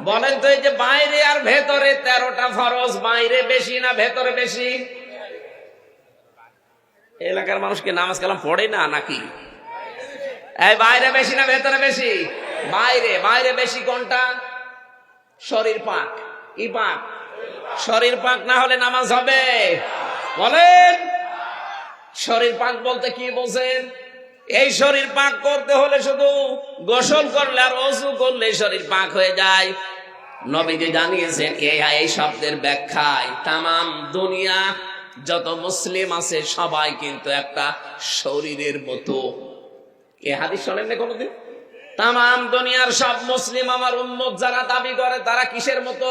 বলেন তো? এই যে বাইরে আর ভেতরে 13টা ফরজ, বাইরে বেশি না ভেতরে বেশি? এলাকার মানুষকে নামাজ কালাম পড়ে না নাকি? এই বাইরে বেশি না ভেতরে বেশি? বাইরে। বাইরে বেশি কোনটা? শরীর পাক। ই পাক? শরীর পাক না হলে নামাজ হবে? বলেন। শরীর পাক বলতে কি বোঝেন? এই শরীর পাক করতে হলে শুধু গোসল করলে আর ওযু করলে শরীর পাক হয়ে যায়। নবীজি জানিয়েছেন এই শব্দের ব্যাখ্যায় তামাম দুনিয়া যত মুসলিম আছে সবাই কিন্তু একটা শরীরের মতো। এ হাদিস শোনেন না কোনোদিন? তামাম দুনিয়ার সব মুসলিম আমার উম্মত যারা দাবি করে তারা কিসের মতো?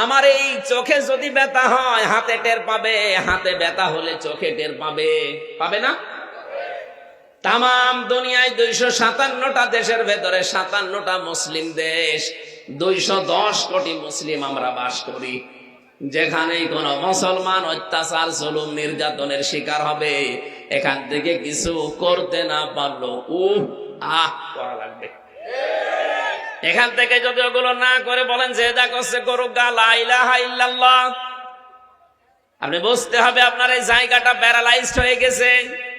আমার এই চোখে যদি ব্যথা হয় হাতে টের পাবে, হাতে ব্যথা হলে চোখে টের পাবে, পাবে না? তামাম দুনিয়ায় 257টা দেশের ভেতরে 57টা মুসলিম দেশ, 210 কোটি মুসলিম আমরা বাস করি। যেখানেই কোন মুসলমান অত্যাচার, জুলুম, নির্যাতনের শিকার হবে, এখান থেকে কিছু করতে না পারলো করা লাগবে। এখান থেকে যদি ওগুলো না করে বলেন যে যা করছে করুক, লা ইলাহা ইল্লাল্লাহ, আপনি বুঝতে হবে আপনার এই জায়গাটা প্যারালাইজড হয়ে গেছে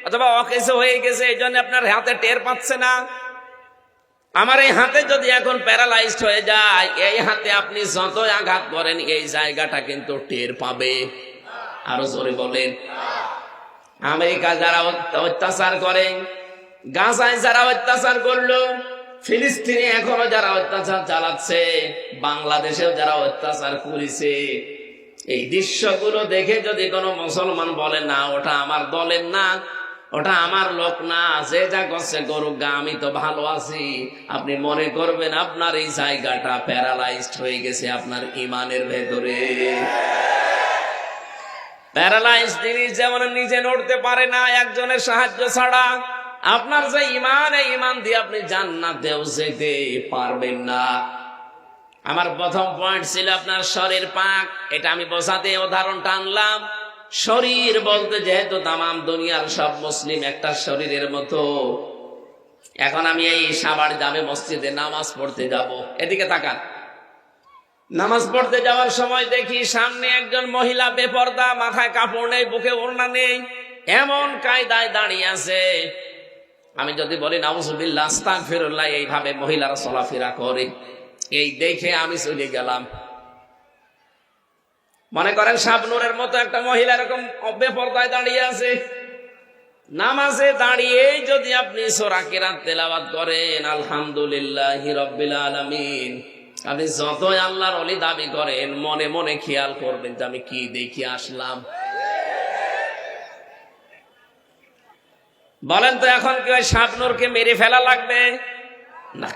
অথবা অকেজ হয়ে গেছে, এই জন্য আপনার হাতে টের পাচ্ছে না। আমার এই হাতে যদি এখন প্যারালাইজড হয়ে যায়, এই হাতে আপনি যতই আঘাত করেন এই জায়গাটা কিন্তু টের পাবে। আরো জোরে বলেন। আমেরিকা যারা অত্যাচার করে, গাজায় যারা অত্যাচার করলো, ফিলিস্তিনে এখনো যারা অত্যাচার চালাচ্ছে, বাংলাদেশেও যারা অত্যাচার করেছে, এই দৃশ্যগুলো দেখে যদি কোনো মুসলমান বলে না ওটা আমার দলের না, ওটা আমার লোক না, যে যা করছে করুক গা, আমি তো ভালো আছি, আপনি মনে করবেন আপনার এই জায়গাটা প্যারালাইজড হয়ে গেছে আপনার ইমানের ভেতরে। প্যারালাইজড জিনিস যেমন নিজে নড়তে পারে না একজনের সাহায্য ছাড়া, আপনার যে ইমান, এই ইমান দিয়ে আপনি জান্নাতেও যেতে পারবেন না। আমার প্রথম পয়েন্ট ছিল আপনার শরীর পাক, এটা আমি বোঝাতে উদাহরণটা আনলাম। শরীর বলতে যেহেতু তামাম দুনিয়ার সব মুসলিম একটা শরীরের মতো। এখন আমি এই সাভার জামে মসজিদে নামাজ পড়তে যাব, এদিকে তাকান। নামাজ পড়তে যাওয়ার সময় দেখি সামনে একজন মহিলা বেপরদা, মাথায় কাপড় নেই, বুকে ওড়না নেই, এমন কায়দায় দাঁড়িয়ে আছে। আমি যদি বলি নাউজুবিল্লাহ, আস্তাগফিরুল্লাহ, এইভাবে মহিলারা চলাফেরা করে, এই দেখে আমি চলে গেলাম। মনে করেন শাবনূরের মতো একটা মহিলা এরকম বেপরদায় দাঁড়িয়ে আছে, নামাজে দাঁড়িয়ে যদি আপনি সূরা কিরাত তেলাওয়াত করেন, আলহামদুলিল্লাহি রাব্বিল আলামিন, আপনি যতই আল্লাহর ওলি দাবি করেন, মনে মনে খেয়াল করবেন যে আমি কি দেখি আসলাম। বলেন তো এখন কি ওই শাবনূরকে মেরে ফেলা লাগবে? না,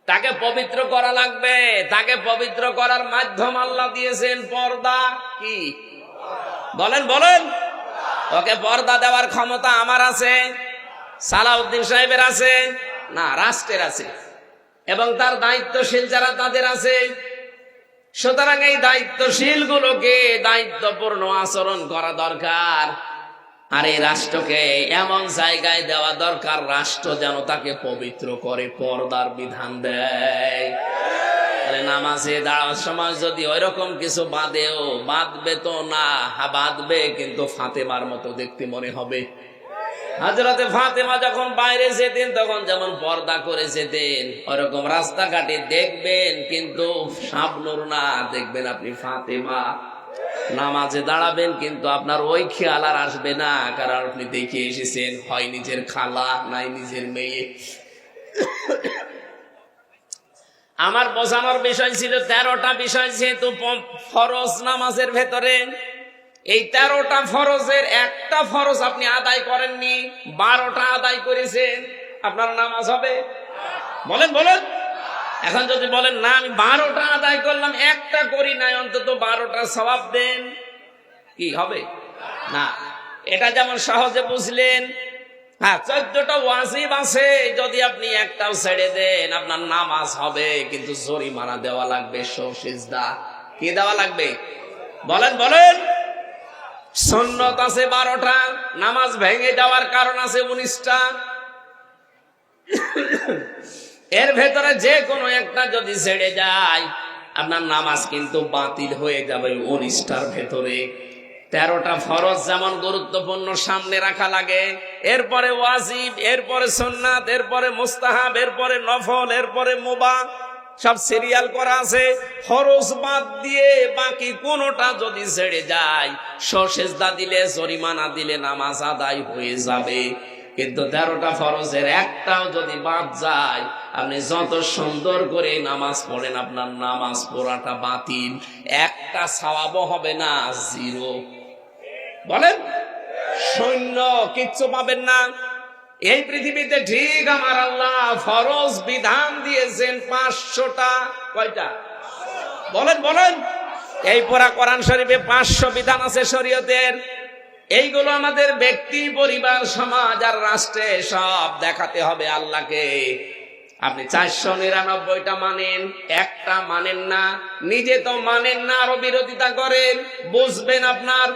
তাকে পবিত্র করা লাগবে। তাকে পবিত্র করার মাধ্যম আল্লাহ দিয়েছেন পর্দা। কি বলেন? বলেন। ওকে পর্দা দেওয়ার ক্ষমতা আমার আছে, সালাউদ্দিন সাহেবের আছে না, রাষ্ট্রের আছে, এবং তার দায়িত্বশীল যারা তাদের আছে। সুতরাং এই দায়িত্বশীল গুলোকে দায়িত্বপূর্ণ আচরণ করা দরকার। আর এই রাষ্ট্রকে এমন জায়গায় দেওয়া দরকার, রাষ্ট্র যেন তাকে পবিত্র করে, পর্দার বিধান দেয়। নামাজে দাঁড়ার সময় যদি ওইরকম কিছু বাঁধবে তো না, বাঁধবে কিন্তু ফাতেমার মতো দেখতে মনে হবে। হযরতে ফাতেমা যখন বাইরে যেতেন তখন যেমন পর্দা করে যেতেন, ওরকম রাস্তাঘাটে দেখবেন কিন্তু শাবনূর না, দেখবেন আপনি ফাতেমা। নামাজে দাঁড়াবেন কিন্তু আপনার ওই খেয়াল আর আসবে না, কারণ আপনি দেখে এসেছেন হয় নিজের খালা নাই নিজের মেয়ে। আমার বোঝানোর বিষয় ছিল 13টা বিষয়, যেহেতু ফরজ নামাজের ভেতরে, এই 13টা ফরজের একটা ফরজ আপনি আদায় করেননি, 12টা আদায় করেছেন, আপনার নামাজ হবে? বলেন বলেন। এখন যদি বলেন না আমি 12টা আদায় করলাম, একটা করি নাই, অন্তত 12টা সওয়াব দেন, কি হবে? না। এটা যেমন সহজে বুঝলেন। হ্যাঁ, 14টা ওয়াজিব আছে, যদি আপনি একটাও ছেড়ে দেন আপনার নামাজ হবে, কিন্তু জরিমানা দেওয়া লাগবে, সিজদা। কি দেওয়া লাগবে? বলেন বলেন। সুন্নত আছে 12টা, নামাজ ভেঙে যাওয়ার কারণ আছে 19টা। এর ভেতরে যে কোনো একটা যদি ছেড়ে যায় আপনার নামাজ কিন্তু বাতিল হয়ে যাবে 19টার ভেতরে। 13টা ফরজ যেমন গুরুত্বপূর্ণ সামনে রাখা লাগে, এরপরে ওয়াজিব, এরপরে সুন্নাত, এরপরে মুস্তাহাব, এরপরে নফল, এরপরে মুবাহ, সব সিরিয়াল করা আছে। ফরজ বাদ দিয়ে বাকি কোনোটা যদি ছেড়ে যায়, সেজদা দিলে, জরিমানা দিলে নামাজ আদায় হয়ে যাবে। কিন্তু 13টা ফরজের একটাও যদি বাদ যায়, আপনি যত সুন্দর করে নামাজ পড়েন আপনার নামাজ পড়াটা বাতিল, একটা সওয়াবও হবে না, জিরো। বলেন, শূন্য, কিচ্ছু পাবেন না। এই পৃথিবীতে ঠিক আমার আল্লাহ ফরজ বিধান দিয়েছেন 500টা। কয়টা? বলেন বলেন। এই পুরা কোরআন শরীফে 500 বিধান আছে শরীয়তের। এইগুলো আমাদের ব্যক্তি, পরিবার, সমাজ আর রাষ্ট্রে সব দেখাতে হবে আল্লাহকে। আপনি 499টা মানেন, একটা মানেন না, নিজে তো মানেন না, আরো বিরোধিতা করেন। বুঝবেন আপনার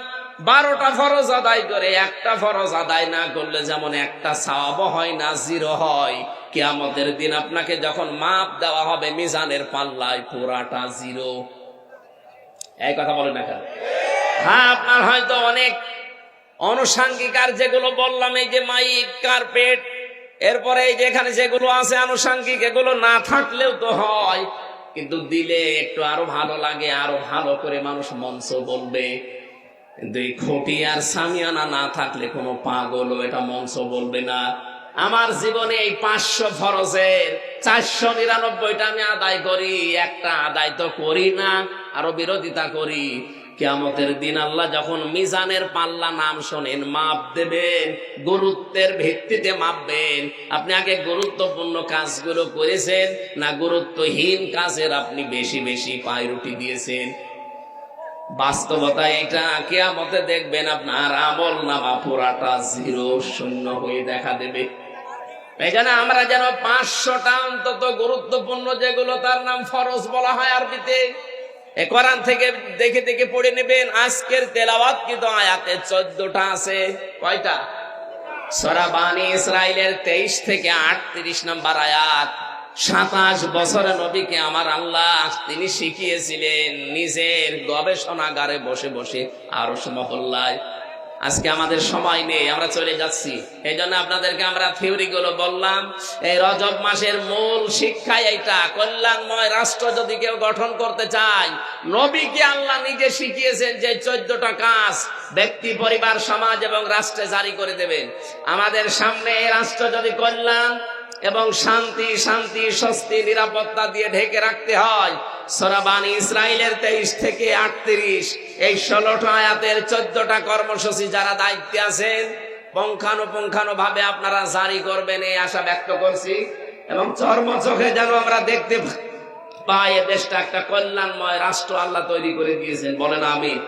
12টা ফরজ আদায় করে একটা ফরজ আদায় না করলে যেমন একটা সওয়াবও হয় না, জিরো হয়। কিয়ামতের দিন আপনাকে যখন মাপ দেওয়া হবে মিজানের পাল্লায়, পুরাটা জিরো। এই কথা বলেন না কেন? হ্যাঁ, আপনার হয়তো অনেক আনুষঙ্গিক আর যেগুলো বললাম, এই যে মাইক, কার্পেট, এরপরে এই যে এখানে যেগুলো আছে আনুষঙ্গিক, এগুলো না থাকলেও তো হয়, কিন্তু দিলে একটু আরো ভালো লাগে, আরো ভালো করে মানুষ মঞ্চ বলবে। কিন্তু এই খুঁটি আর সামিয়ানা না থাকলে কোনো পাগলও এটা মঞ্চ বলবে না। আমার জীবনে এই 500 ফরজের 499টা আমি আদায় করি, একটা আদায় তো করি না, আরো বিরোধিতা করি। কিয়ামতের দিন আল্লাহ যখন মিজানের পাল্লা নাম শোনেন, মাপ দেবেন, গুরুত্বের ভিত্তিতে মাপবেন। আপনি আগে গুরুত্বপূর্ণ কাজগুলো করেছেন না গুরুত্বহীন কাজের আপনি বেশি বেশি পায়রুটি দিয়েছেন? বাস্তবতা এটা। কিয়ামতে দেখবেন আপনার আমল নামা পুরাটা জিরো, শূন্য হয়ে দেখা দেবে। এই জন্য আমরা যেন 500টা অন্তত গুরুত্বপূর্ণ যেগুলো, তার নাম ফরজ বলা হয় আরবিতে, এ কোরআন থেকে দেখে দেখে পড়ে নেবেন। আজকের তেলাওয়াত কিন্তু আয়াতে 14টা আছে। কয়টা? সূরা বানী ইসরাইলের 23 থেকে 38 নম্বর আয়াত। 27 বছরের নবীকে আমার আল্লাহ তিনি শিখিয়েছিলেন নিজের গবেষণাগারে বসে বসে আরশ মহল্লায়। আজকে আমাদের সময় নেই, আমরা চলে যাচ্ছি। এই জন্য আপনাদেরকে আমরা থিওরি গুলো বললাম। এই রজব মাসের মূল শিক্ষা এইটা, কল্যাণময় রাষ্ট্র যদি কেউ গঠন করতে চায়, নবীকে আল্লাহ নিজে শিখিয়েছেন যে 14টা কাজ ব্যক্তি, পরিবার, সমাজ এবং রাষ্ট্রে জারি করে দেবেন। আমাদের সামনে এই রাষ্ট্র যদি কল্যাণ এবং শান্তি, স্বস্তি, নিরাপত্তা দিয়ে ঢেকে রাখতে হয়, সূরা বানী ইসরাইলের 23 থেকে 38 এই 16টা আয়াতের 14টা কর্মসূচি যারা দায়িত্বে আছেন পুঙ্খানুপুঙ্খানুভাবে আপনারা জারি করবেন, এই আশা ব্যক্ত করছি। এবং চর্মচোখে যেন আমরা দেখতে পাই এ দেশটা একটা কল্যাণময় রাষ্ট্র আল্লাহ তৈরি করে দিয়েছেন। বলেন আমিন।